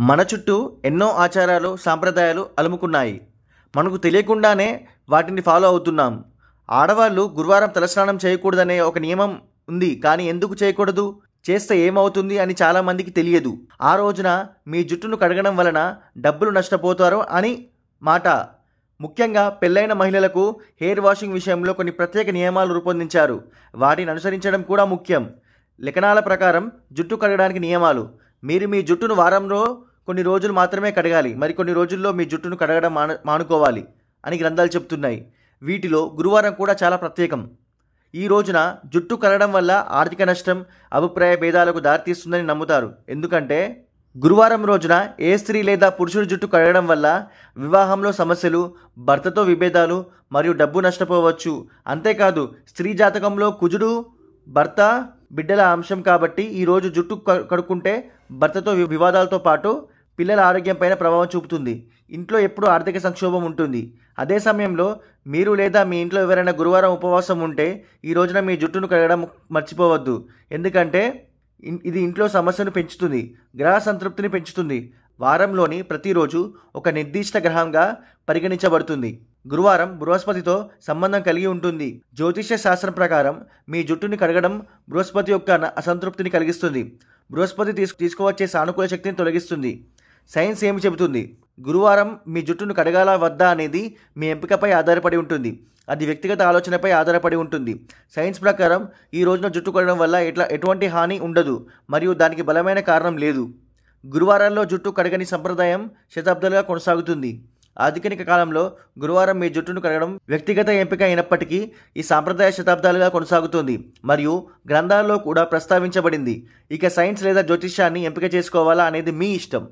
మన చుట్టూ ఎన్నో ఆచారాలు సాంప్రదాయాలు అలుముకున్నాయి. మనకు తెలియకుండానే వాటిని ఫాలో అవుతున్నాం. ఆడవాళ్ళు గురువారం తలస్నానం చేయకూడదనే ఒక నియమం ఉంది. కానీ ఎందుకు చేయకూడదు, చేస్తే ఏమవుతుంది అని చాలామందికి తెలియదు. ఆ రోజున మీ జుట్టును కడగడం వలన డబ్బులు నష్టపోతారు అని మాట. ముఖ్యంగా పెళ్ళైన మహిళలకు హెయిర్ వాషింగ్ విషయంలో కొన్ని ప్రత్యేక నియమాలు రూపొందించారు. వాటిని అనుసరించడం కూడా ముఖ్యం. లెక్కనాల ప్రకారం జుట్టు కడగడానికి నియమాలు: మీరు మీ జుట్టును వారంలో కొన్ని రోజులు మాత్రమే కడగాలి, మరికొన్ని రోజుల్లో మీ జుట్టును కడగడం మానుకోవాలి అని గ్రంథాలు చెప్తున్నాయి. వీటిలో గురువారం కూడా చాలా ప్రత్యేకం. ఈ రోజున జుట్టు కడగడం వల్ల ఆర్థిక నష్టం, అభిప్రాయ భేదాలకు దారితీస్తుందని నమ్ముతారు. ఎందుకంటే గురువారం రోజున ఏ స్త్రీ లేదా పురుషుడి జుట్టు కడగడం వల్ల వివాహంలో సమస్యలు, భర్తతో విభేదాలు మరియు డబ్బు నష్టపోవచ్చు. అంతేకాదు, స్త్రీ జాతకంలో కుజుడు భర్త బిడ్డల అంశం కాబట్టి ఈరోజు జుట్టు కడుక్కుంటే భర్తతో వివాదాలతో పాటు పిల్లల ఆరోగ్యంపైన ప్రభావం చూపుతుంది. ఇంట్లో ఎప్పుడూ ఆర్థిక సంక్షోభం ఉంటుంది. అదే సమయంలో మీరు లేదా మీ ఇంట్లో ఎవరైనా గురువారం ఉపవాసం ఉంటే ఈ రోజున మీ జుట్టును కడగడం మర్చిపోవద్దు. ఎందుకంటే ఇది ఇంట్లో సమస్యను పెంచుతుంది, గ్రహ సంతృప్తిని పెంచుతుంది. వారంలోని ప్రతిరోజు ఒక నిర్దిష్ట గ్రహంగా పరిగణించబడుతుంది. గురువారం బృహస్పతితో సంబంధం కలిగి ఉంటుంది. జ్యోతిష్య శాస్త్రం ప్రకారం మీ జుట్టుని కడగడం బృహస్పతి యొక్క అసంతృప్తిని కలిగిస్తుంది. బృహస్పతి తీసుకువచ్చే సానుకూల శక్తిని తొలగిస్తుంది. సైన్స్ ఏమి చెబుతుంది? గురువారం మీ జుట్టును కడగాలా వద్దా అనేది మీ ఎంపికపై ఆధారపడి ఉంటుంది. అది వ్యక్తిగత ఆలోచనపై ఆధారపడి ఉంటుంది. సైన్స్ ప్రకారం ఈ రోజున జుట్టు కడగడం వల్ల ఎటువంటి హాని ఉండదు మరియు దానికి బలమైన కారణం లేదు. గురువారాల్లో జుట్టు కడగని సంప్రదాయం శతాబ్దాలుగా కొనసాగుతుంది. ఆధునిక కాలంలో గురువారం మీ జుట్టును కడగడం వ్యక్తిగత ఎంపిక అయినప్పటికీ ఈ సాంప్రదాయ శతాబ్దాలుగా కొనసాగుతుంది మరియు గ్రంథాల్లో కూడా ప్రస్తావించబడింది. ఇక సైన్స్ లేదా జ్యోతిష్యాన్ని ఎంపిక చేసుకోవాలా అనేది మీ ఇష్టం.